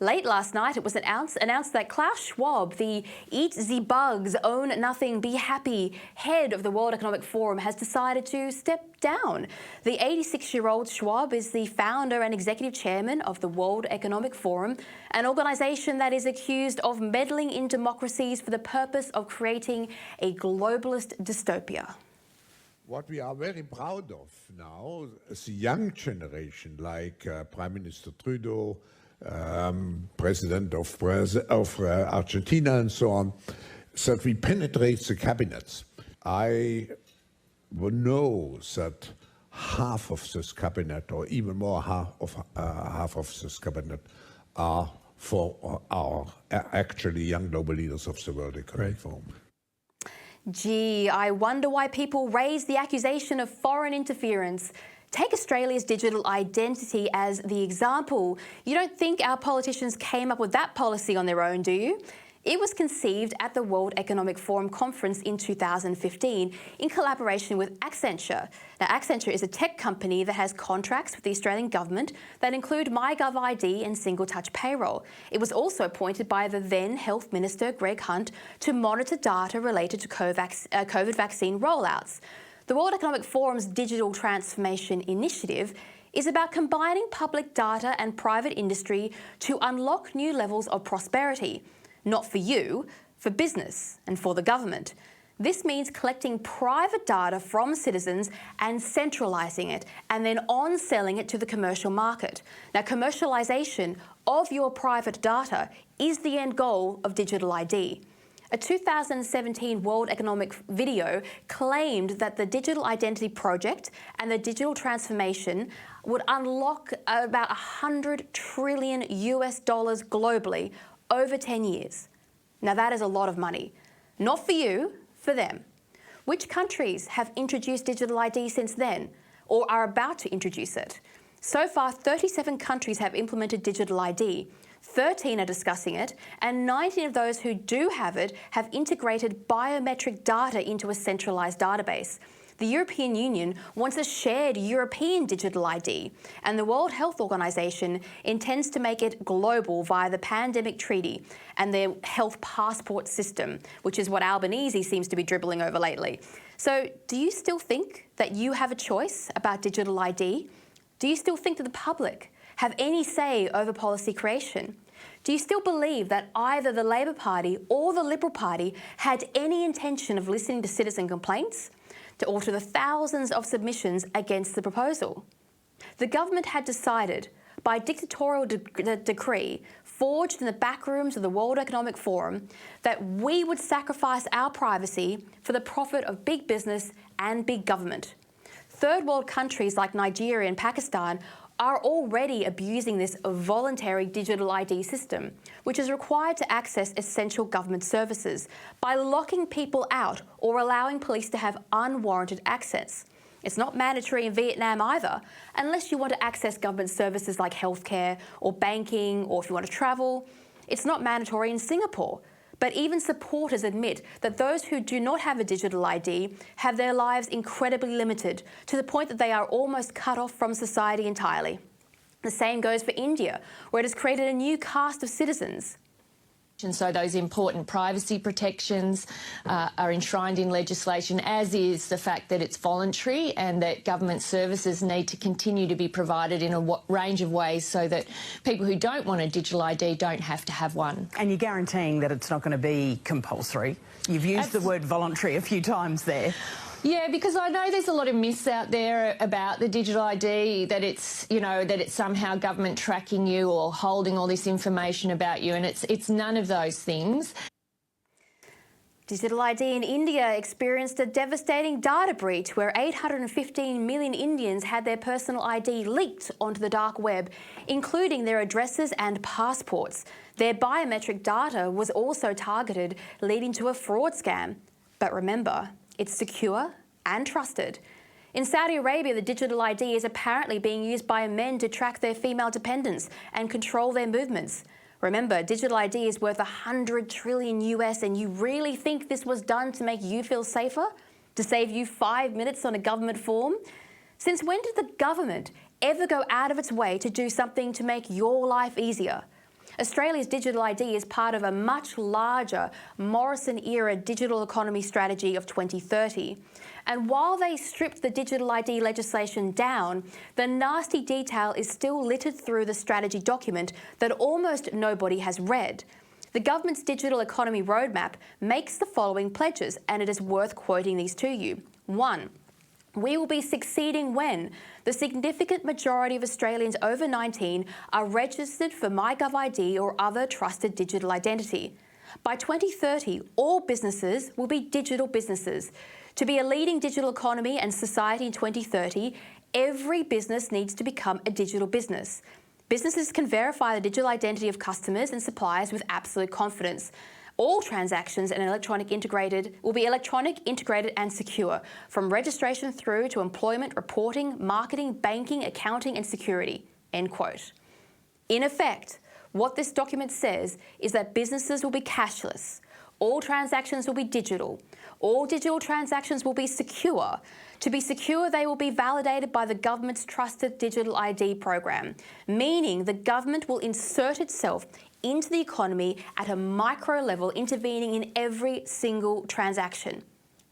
Late last night, it was announced that Klaus Schwab, the Eat the Bugs, Own Nothing, Be Happy head of the World Economic Forum, has decided to step down. The 86-year-old Schwab is the founder and executive chairman of the World Economic Forum, an organisation that is accused of meddling in democracies for the purpose of creating a globalist dystopia. What we are very proud of now is the young generation, like Prime Minister Trudeau, President of Argentina and so on, so that we penetrate the cabinets. I know that half of this cabinet, or even more half of this cabinet, are for our actually young global leaders of the World Economic Forum. Gee, I wonder why people raise the accusation of foreign interference. Take Australia's digital identity as the example. You don't think our politicians came up with that policy on their own, do you? It was conceived at the World Economic Forum conference in 2015 in collaboration with Accenture. Now, Accenture is a tech company that has contracts with the Australian government that include MyGov ID and Single Touch Payroll. It was also appointed by the then Health Minister, Greg Hunt, to monitor data related to COVID vaccine rollouts. The World Economic Forum's Digital Transformation Initiative is about combining public data and private industry to unlock new levels of prosperity. Not for you, for business and for the government. This means collecting private data from citizens and centralising it and then on-selling it to the commercial market. Now, commercialisation of your private data is the end goal of digital ID. A 2017 World Economic video claimed that the Digital Identity Project and the digital transformation would unlock about $100 trillion globally over 10 years. Now that is a lot of money. Not for you, for them. Which countries have introduced digital ID since then, or are about to introduce it? So far, 37 countries have implemented digital ID. 13 are discussing it, and 19 of those who do have it have integrated biometric data into a centralised database. The European Union wants a shared European digital ID, and the World Health Organization intends to make it global via the Pandemic Treaty and their health passport system, which is what Albanese seems to be dribbling over lately. So, do you still think that you have a choice about digital ID? Do you still think that the public have any say over policy creation? Do you still believe that either the Labor Party or the Liberal Party had any intention of listening to citizen complaints, or to the thousands of submissions against the proposal? The government had decided, by dictatorial decree forged in the back rooms of the World Economic Forum, that we would sacrifice our privacy for the profit of big business and big government. Third world countries like Nigeria and Pakistan are already abusing this voluntary digital ID system, which is required to access essential government services by locking people out or allowing police to have unwarranted access. It's not mandatory in Vietnam either, unless you want to access government services like healthcare or banking, or if you want to travel. It's not mandatory in Singapore. But even supporters admit that those who do not have a digital ID have their lives incredibly limited, to the point that they are almost cut off from society entirely. The same goes for India, where it has created a new caste of citizens. And so those important privacy protections are enshrined in legislation, as is the fact that it's voluntary and that government services need to continue to be provided in a range of ways so that people who don't want a digital ID don't have to have one. And you're guaranteeing that it's not going to be compulsory. You've used the word voluntary a few times there. Yeah, because I know there's a lot of myths out there about the digital ID, that it's, you know, that it's somehow government tracking you or holding all this information about you, and it's none of those things. Digital ID in India experienced a devastating data breach where 815 million Indians had their personal ID leaked onto the dark web, including their addresses and passports. Their biometric data was also targeted, leading to a fraud scam. But remember, it's secure and trusted. In Saudi Arabia, the digital ID is apparently being used by men to track their female dependents and control their movements. Remember, digital ID is worth $100 trillion and you really think this was done to make you feel safer? To save you 5 minutes on a government form? Since when did the government ever go out of its way to do something to make your life easier? Australia's digital ID is part of a much larger Morrison-era digital economy strategy of 2030. And while they stripped the digital ID legislation down, the nasty detail is still littered through the strategy document that almost nobody has read. The government's digital economy roadmap makes the following pledges, and it is worth quoting these to you. 1. We will be succeeding when the significant majority of Australians over 19 are registered for MyGovID or other trusted digital identity. By 2030, all businesses will be digital businesses. To be a leading digital economy and society in 2030, every business needs to become a digital business. Businesses can verify the digital identity of customers and suppliers with absolute confidence. All transactions will be electronic, integrated and secure, from registration through to employment, reporting, marketing, banking, accounting and security." End quote. In effect, what this document says is that businesses will be cashless, all transactions will be digital, all digital transactions will be secure. To be secure, they will be validated by the government's Trusted Digital ID program, meaning the government will insert itself into the economy at a micro level, intervening in every single transaction.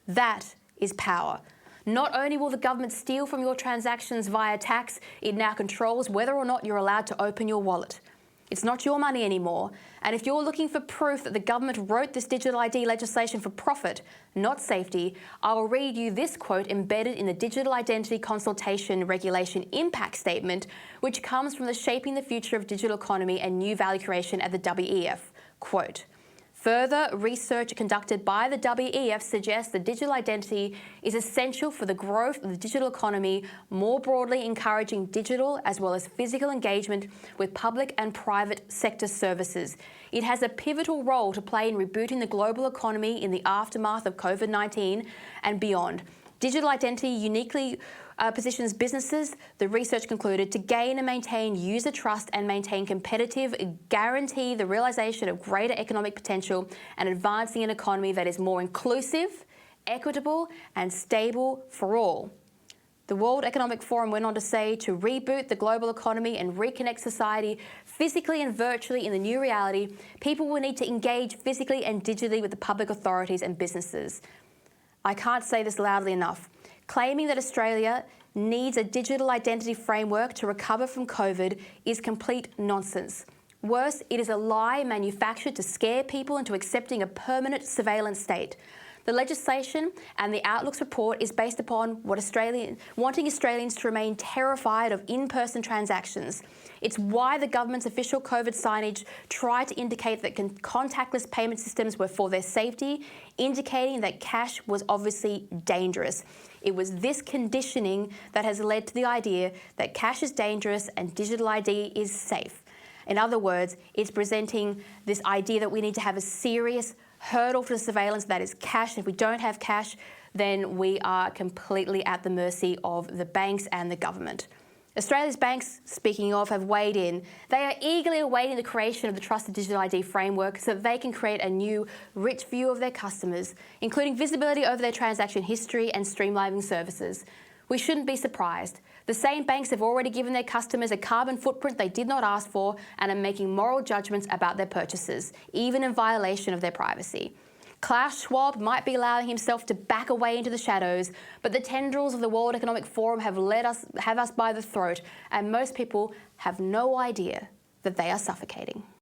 That is power. Not only will the government steal from your transactions via tax, it now controls whether or not you're allowed to open your wallet. It's not your money anymore. And if you're looking for proof that the government wrote this digital ID legislation for profit, not safety, I will read you this quote embedded in the Digital Identity Consultation Regulation Impact Statement, which comes from the Shaping the Future of Digital Economy and New Value Creation at the WEF. Quote, "Further research conducted by the WEF suggests that digital identity is essential for the growth of the digital economy, more broadly encouraging digital as well as physical engagement with public and private sector services. It has a pivotal role to play in rebooting the global economy in the aftermath of COVID-19 and beyond. Digital identity uniquely positions businesses," the research concluded, "to gain and maintain user trust and maintain competitive, guarantee the realisation of greater economic potential and advancing an economy that is more inclusive, equitable and stable for all." The World Economic Forum went on to say, to reboot the global economy and reconnect society physically and virtually in the new reality, people will need to engage physically and digitally with the public authorities and businesses. I can't say this loudly enough. Claiming that Australia needs a digital identity framework to recover from COVID is complete nonsense. Worse, it is a lie manufactured to scare people into accepting a permanent surveillance state. The legislation and the Outlook's report is based upon wanting Australians to remain terrified of in-person transactions. It's why the government's official COVID signage tried to indicate that contactless payment systems were for their safety, indicating that cash was obviously dangerous. It was this conditioning that has led to the idea that cash is dangerous and digital ID is safe. In other words, it's presenting this idea that we need to have a serious hurdle for surveillance that is cash. If we don't have cash, then we are completely at the mercy of the banks and the government. Australia's banks, speaking of, have weighed in. They are eagerly awaiting the creation of the Trusted Digital ID framework so that they can create a new, rich view of their customers, including visibility over their transaction history and streamlining services. We shouldn't be surprised. The same banks have already given their customers a carbon footprint they did not ask for and are making moral judgments about their purchases, even in violation of their privacy. Klaus Schwab might be allowing himself to back away into the shadows, but the tendrils of the World Economic Forum have us by the throat, and most people have no idea that they are suffocating.